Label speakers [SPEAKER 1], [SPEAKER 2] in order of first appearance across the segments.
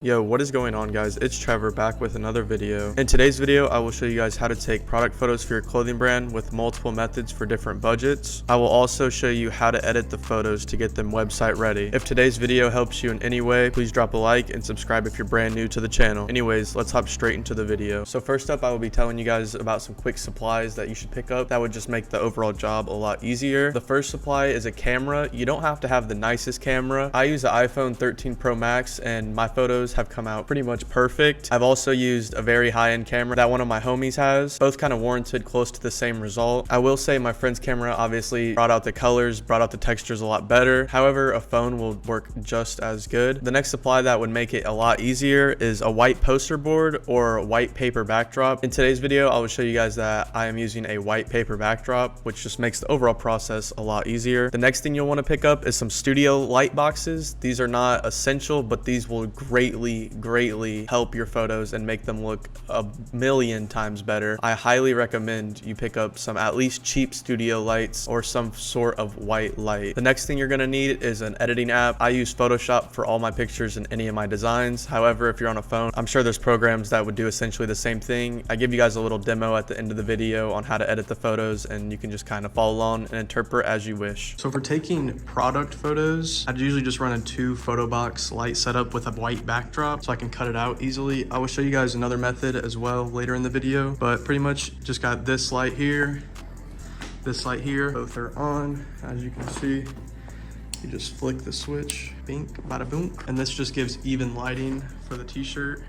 [SPEAKER 1] Yo, what is going on, guys? It's Trevor back with another video. In today's video, I will show you guys how to take product photos for your clothing brand with multiple methods for different budgets. I will also show you how to edit the photos to get them website ready. If today's video helps you in any way, please drop a like and subscribe if you're brand new to the channel. Anyways, let's hop straight into the video. So first up, I will be telling you guys about some quick supplies that you should pick up that would just make the overall job a lot easier. The first supply is a camera. You don't have to have the nicest camera. I use the iPhone 13 Pro Max and my photos have come out pretty much perfect. I've also used a very high-end camera that one of my homies has. Both kind of warranted close to the same result. I will say my friend's camera obviously brought out the colors, brought out the textures a lot better. However, a phone will work just as good. The next supply that would make it a lot easier is a white poster board or a white paper backdrop. In today's video, I will show you guys that I am using a white paper backdrop, which just makes the overall process a lot easier. The next thing you'll want to pick up is some studio light boxes. These are not essential, but these will greatly help your photos and make them look a million times better. I highly recommend you pick up some at least cheap studio lights or some sort of white light. The next thing you're going to need is an editing app. I use Photoshop for all my pictures and any of my designs. However, if you're on a phone, I'm sure there's programs that would do essentially the same thing. I give you guys a little demo at the end of the video on how to edit the photos, and you can just kind of follow along and interpret as you wish. So for taking product photos, I'd usually just run a 2 photo box light setup with a white backdrop so I can cut it out easily. I will show you guys another method as well later in the video, but pretty much just got this light here, this light here. Both are on, as you can see. You just flick the switch, bink, bada boom, and this just gives even lighting for the t-shirt,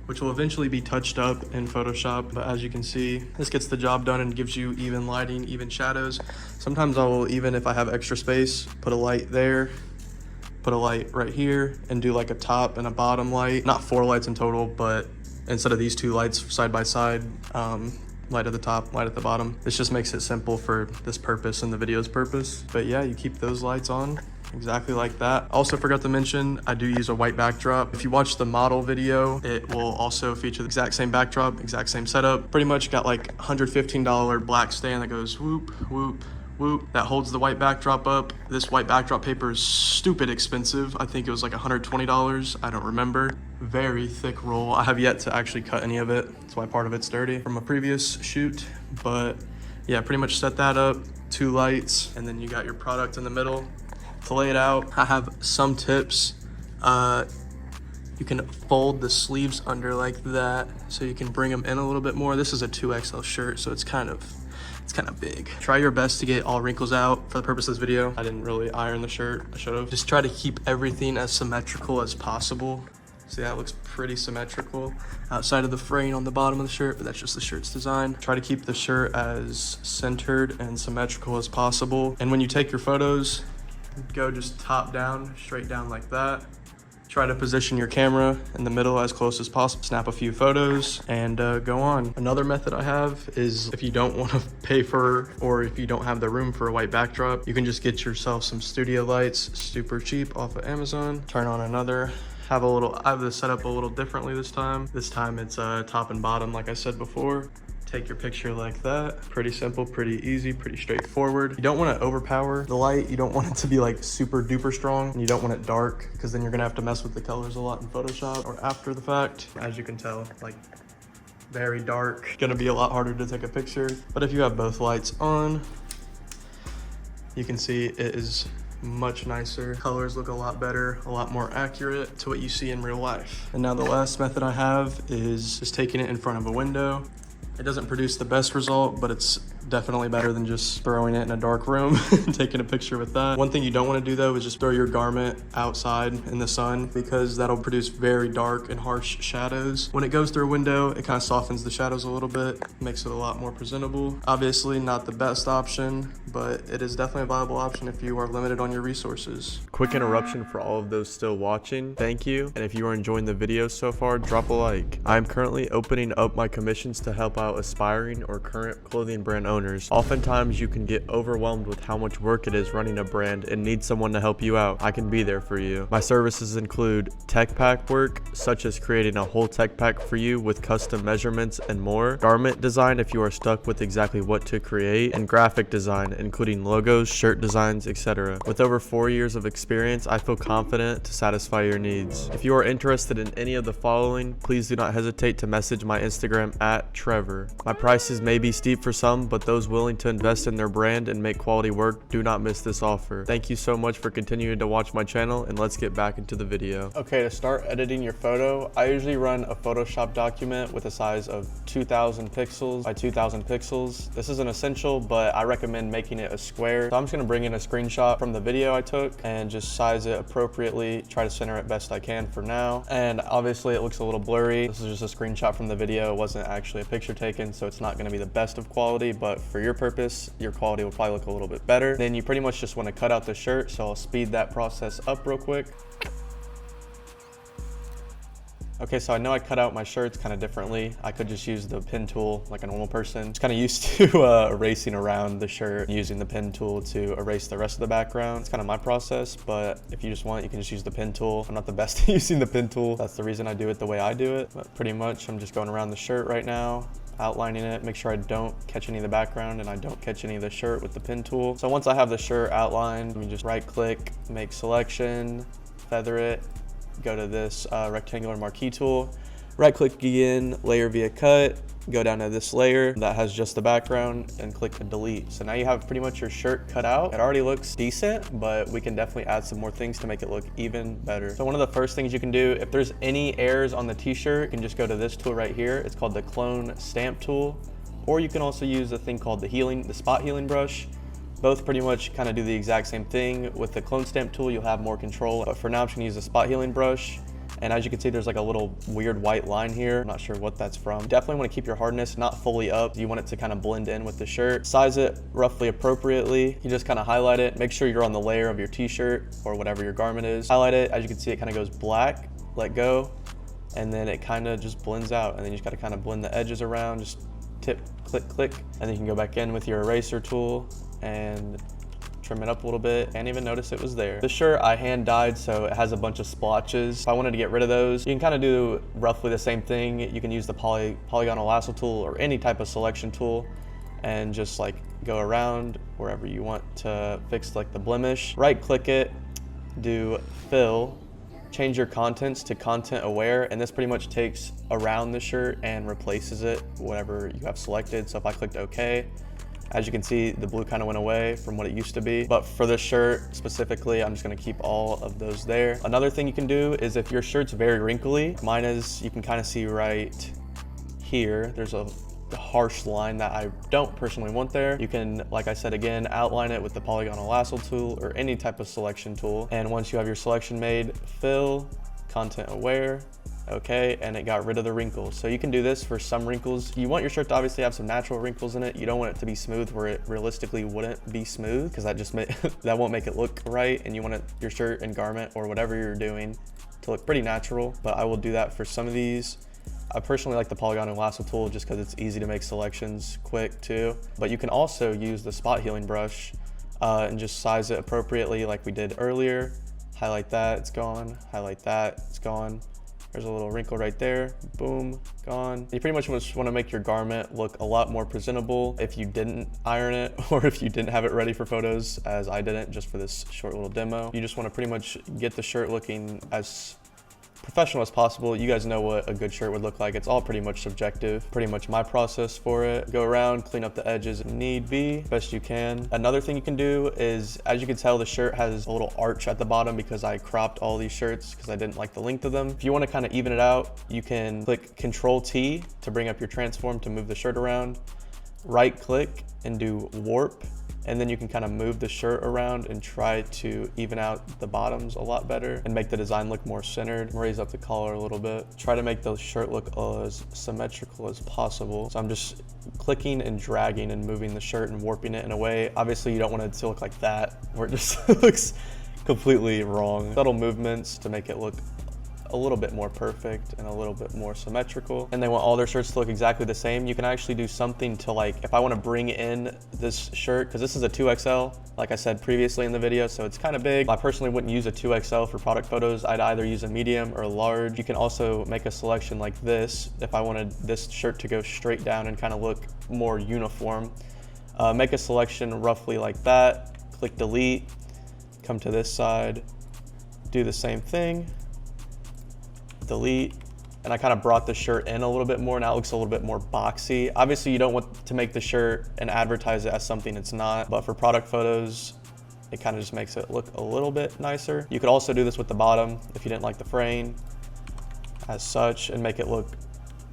[SPEAKER 1] which will eventually be touched up in Photoshop. But as you can see, this gets the job done and gives you even lighting, even shadows. Sometimes I will, even if I have extra space, put a light there, put a light right here, and do like a top and a bottom light. Not 4 lights in total, but instead of these 2 lights side by side, light at the top, light at the bottom. This just makes it simple for this purpose and the video's purpose. But yeah, you keep those lights on exactly like that. Also forgot to mention, I do use a white backdrop. If you watch the model video, it will also feature the exact same backdrop, exact same setup. Pretty much got like $115 black stand that goes whoop, whoop, whoop, that holds the white backdrop up. This white backdrop paper is stupid expensive. I think it was like $120. I don't remember. Very thick roll. I have yet to actually cut any of it. That's why part of it's dirty from a previous shoot. But yeah, pretty much set that up, 2 lights, and then you got your product in the middle. To lay it out, I have some tips. You can fold the sleeves under like that so you can bring them in a little bit more. This is a 2XL shirt, so it's kind of big. Try your best to get all wrinkles out. For the purpose of this video, I didn't really iron the shirt. I should have. Just try to keep everything as symmetrical as possible. See, that looks pretty symmetrical outside of the fraying on the bottom of the shirt, but that's just the shirt's design. Try to keep the shirt as centered and symmetrical as possible. And when you take your photos, go just top down, straight down like that. Try to position your camera in the middle as close as possible. Snap a few photos and go on. Another method I have is if you don't want to pay for, or if you don't have the room for a white backdrop, you can just get yourself some studio lights, super cheap off of Amazon. Turn on another. I have this set up a little differently this time. This time it's top and bottom, like I said before. Take your picture like that. Pretty simple, pretty easy, pretty straightforward. You don't want to overpower the light. You don't want it to be like super duper strong. And you don't want it dark, because then you're gonna have to mess with the colors a lot in Photoshop or after the fact. As you can tell, like very dark. Gonna be a lot harder to take a picture. But if you have both lights on, you can see it is much nicer. Colors look a lot better, a lot more accurate to what you see in real life. And now the last method I have is just taking it in front of a window. It doesn't produce the best result, but it's definitely better than just throwing it in a dark room and taking a picture with that. One thing you don't want to do though is just throw your garment outside in the sun, because that'll produce very dark and harsh shadows. When it goes through a window, it kind of softens the shadows a little bit, makes it a lot more presentable. Obviously not the best option, but it is definitely a viable option if you are limited on your resources. Quick interruption for all of those still watching. Thank you. And if you are enjoying the video so far, drop a like. I'm currently opening up my commissions to help out aspiring or current clothing brand owners. Oftentimes you can get overwhelmed with how much work it is running a brand and need someone to help you out. I can be there for you. My services include tech pack work, such as creating a whole tech pack for you with custom measurements and more, garment design if you are stuck with exactly what to create, and graphic design, including logos, shirt designs, etc. With over 4 years of experience, I feel confident to satisfy your needs. If you are interested in any of the following, please do not hesitate to message my Instagram at Trevor. My prices may be steep for some, but those willing to invest in their brand and make quality work, do not miss this offer. Thank you so much for continuing to watch my channel, and let's get back into the video. Okay, to start editing your photo, I usually run a Photoshop document with a size of 2000 pixels by 2000 pixels. This is an essential, but I recommend making it a square. So I'm just gonna bring in a screenshot from the video I took and just size it appropriately, try to center it best I can for now. And obviously it looks a little blurry. This is just a screenshot from the video. It wasn't actually a picture taken, so it's not gonna be the best of quality, but for your purpose, your quality will probably look a little bit better. Then you pretty much just wanna cut out the shirt, so I'll speed that process up real quick. Okay, so I know I cut out my shirts kind of differently. I could just use the pen tool like a normal person. Just kind of used to erasing around the shirt, using the pen tool to erase the rest of the background. It's kind of my process, but if you just want, you can just use the pen tool. I'm not the best at using the pen tool. That's the reason I do it the way I do it. But pretty much I'm just going around the shirt right now, outlining it, make sure I don't catch any of the background and I don't catch any of the shirt with the pen tool. So once I have the shirt outlined, you just right click, make selection, feather it, go to this rectangular marquee tool, right click again, layer via cut, go down to this layer that has just the background and click the delete. So now you have pretty much your shirt cut out. It already looks decent, but we can definitely add some more things to make it look even better. So one of the first things you can do, if there's any errors on the t-shirt, you can just go to this tool right here. It's called the clone stamp tool, or you can also use a thing called the spot healing brush. Both pretty much kind of do the exact same thing. With the clone stamp tool, you'll have more control. But for now, I'm just gonna use the spot healing brush. And as you can see, there's like a little weird white line here. I'm not sure what that's from. Definitely wanna keep your hardness not fully up. You want it to kind of blend in with the shirt. Size it roughly appropriately. You just kind of highlight it. Make sure you're on the layer of your t-shirt or whatever your garment is. Highlight it. As you can see, it kind of goes black, let go. And then it kind of just blends out. And then you just gotta kind of blend the edges around. Just tip, click, click. And then you can go back in with your eraser tool and trim it up a little bit. Can't even notice it was there. The shirt I hand dyed, so it has a bunch of splotches. If I wanted to get rid of those, you can kind of do roughly the same thing. You can use the polygonal lasso tool or any type of selection tool and just like go around wherever you want to fix like the blemish. Right click it, do fill, change your contents to content aware, and this pretty much takes around the shirt and replaces it, whatever you have selected. So if I clicked OK, as you can see, the blue kind of went away from what it used to be. But for this shirt specifically, I'm just gonna keep all of those there. Another thing you can do is if your shirt's very wrinkly, mine is, you can kind of see right here, there's a harsh line that I don't personally want there. You can, like I said again, outline it with the polygonal lasso tool or any type of selection tool. And once you have your selection made, fill, content aware, okay, and it got rid of the wrinkles. So you can do this for some wrinkles. You want your shirt to obviously have some natural wrinkles in it. You don't want it to be smooth where it realistically wouldn't be smooth, because that just that won't make it look right. And you want your shirt and garment or whatever you're doing to look pretty natural. But I will do that for some of these. I personally like the polygon and lasso tool just because it's easy to make selections quick too. But you can also use the spot healing brush and just size it appropriately like we did earlier. Highlight that, it's gone. Highlight that, it's gone. There's a little wrinkle right there, boom, gone. You pretty much just want to make your garment look a lot more presentable if you didn't iron it or if you didn't have it ready for photos, as I didn't, just for this short little demo. You just want to pretty much get the shirt looking as professional as possible. You guys know what a good shirt would look like. It's all pretty much subjective. Pretty much my process for it. Go around, clean up the edges if need be, best you can. Another thing you can do is, as you can tell, the shirt has a little arch at the bottom because I cropped all these shirts because I didn't like the length of them. If you want to kind of even it out, you can click Control T to bring up your transform to move the shirt around. Right click and do warp. And then you can kind of move the shirt around and try to even out the bottoms a lot better and make the design look more centered. Raise up the collar a little bit. Try to make the shirt look as symmetrical as possible. So I'm just clicking and dragging and moving the shirt and warping it in a way. Obviously you don't want it to look like that, where it just looks completely wrong. Subtle movements to make it look a little bit more perfect and a little bit more symmetrical, and they want all their shirts to look exactly the same, you can actually do something to, like, if I want to bring in this shirt, because this is a 2XL, like I said previously in the video, so it's kind of big. I personally wouldn't use a 2XL for product photos. I'd either use a medium or a large. You can also make a selection like this if I wanted this shirt to go straight down and kind of look more uniform. Make a selection roughly like that, click delete, come to this side, do the same thing, delete, and I kind of brought the shirt in a little bit more. Now it looks a little bit more boxy. Obviously you don't want to make the shirt and advertise it as something it's not, but for product photos, it kind of just makes it look a little bit nicer. You could also do this with the bottom if you didn't like the frame as such and make it look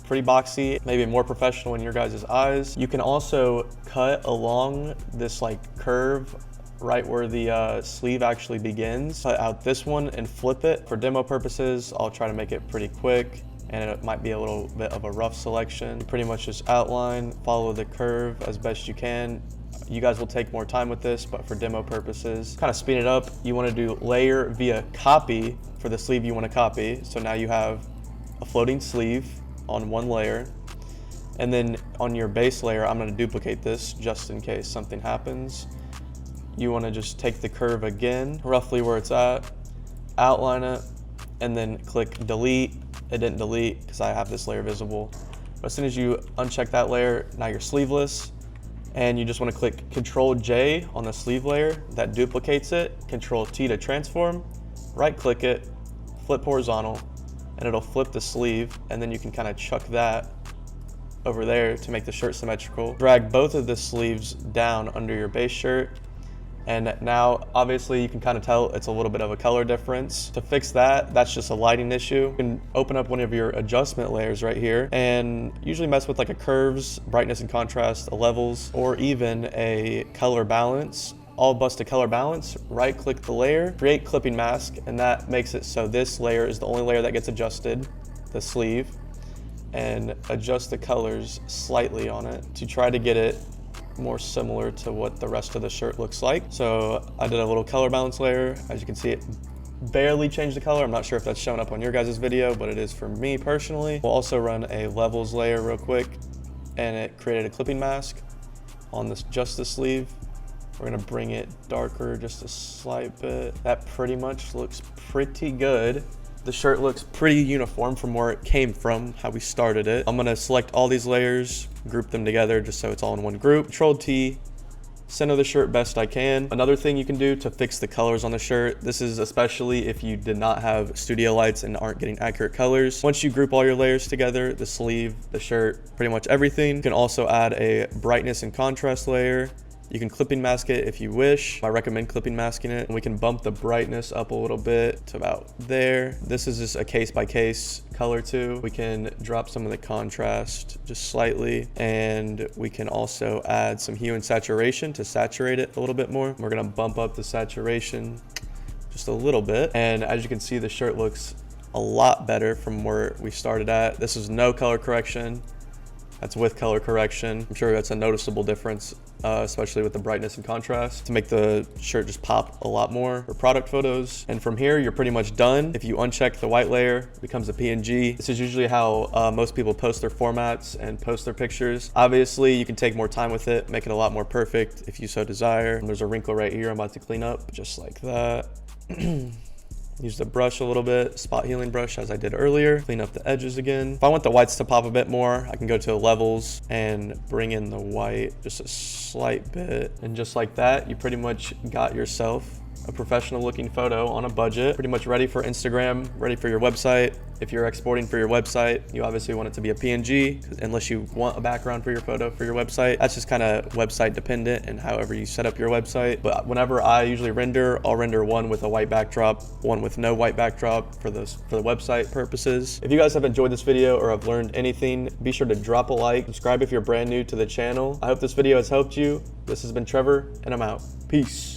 [SPEAKER 1] pretty boxy, maybe more professional in your guys' eyes. You can also cut along this like curve right where the sleeve actually begins. Cut out this one and flip it. For demo purposes, I'll try to make it pretty quick, and it might be a little bit of a rough selection. Pretty much just outline, follow the curve as best you can. You guys will take more time with this, but for demo purposes, kind of speed it up. You want to do layer via copy for the sleeve you want to copy. So now you have a floating sleeve on one layer, and then on your base layer, I'm going to duplicate this just in case something happens. You want to just take the curve again, roughly where it's at, outline it, and then click delete. It didn't delete because I have this layer visible. But as soon as you uncheck that layer, now you're sleeveless, and you just want to click Control J on the sleeve layer. That duplicates it. Control T to transform, right click it, flip horizontal, and it'll flip the sleeve, and then you can kind of chuck that over there to make the shirt symmetrical. Drag both of the sleeves down under your base shirt, and now obviously you can kind of tell it's a little bit of a color difference. To fix that, that's just a lighting issue. You can open up one of your adjustment layers right here and usually mess with like a curves, brightness and contrast, a levels, or even a color balance. I'll bust a color balance, right click the layer, create clipping mask, and that makes it so this layer is the only layer that gets adjusted, the sleeve, and adjust the colors slightly on it to try to get it more similar to what the rest of the shirt looks like. So I did a little color balance layer. As you can see, it barely changed the color. I'm not sure if that's showing up on your guys' video, but it is for me personally. We'll also run a levels layer real quick, and it created a clipping mask on this, just the sleeve. We're gonna bring it darker just a slight bit. That pretty much looks pretty good. The shirt looks pretty uniform from where it came from, how we started it. I'm gonna select all these layers, group them together just so it's all in one group. Control T, center the shirt best I can. Another thing you can do to fix the colors on the shirt, this is especially if you did not have studio lights and aren't getting accurate colors. Once you group all your layers together, the sleeve, the shirt, pretty much everything, you can also add a brightness and contrast layer. You can clipping mask it if you wish. I recommend clipping masking it. And we can bump the brightness up a little bit to about there. This is just a case by case color too. We can drop some of the contrast just slightly. And we can also add some hue and saturation to saturate it a little bit more. We're gonna bump up the saturation just a little bit. And as you can see, the shirt looks a lot better from where we started at. This is no color correction. That's with color correction. I'm sure that's a noticeable difference, especially with the brightness and contrast, to make the shirt just pop a lot more for product photos. And from here, you're pretty much done. If you uncheck the white layer, it becomes a PNG. This is usually how most people post their formats and post their pictures. Obviously, you can take more time with it, make it a lot more perfect if you so desire. And there's a wrinkle right here I'm about to clean up, just like that. Use the brush a little bit, spot healing brush as I did earlier. Clean up the edges again. If I want the whites to pop a bit more, I can go to levels and bring in the white just a slight bit. And just like that, you pretty much got yourself a professional looking photo on a budget, pretty much ready for Instagram, ready for your website. If you're exporting for your website, you obviously want it to be a PNG, unless you want a background for your photo for your website. That's just kind of website dependent and however you set up your website. But whenever I usually render, I'll render one with a white backdrop, one with no white backdrop for the website purposes. If you guys have enjoyed this video or have learned anything, be sure to drop a like, subscribe if you're brand new to the channel. I hope this video has helped you. This has been Trevor, and I'm out. Peace.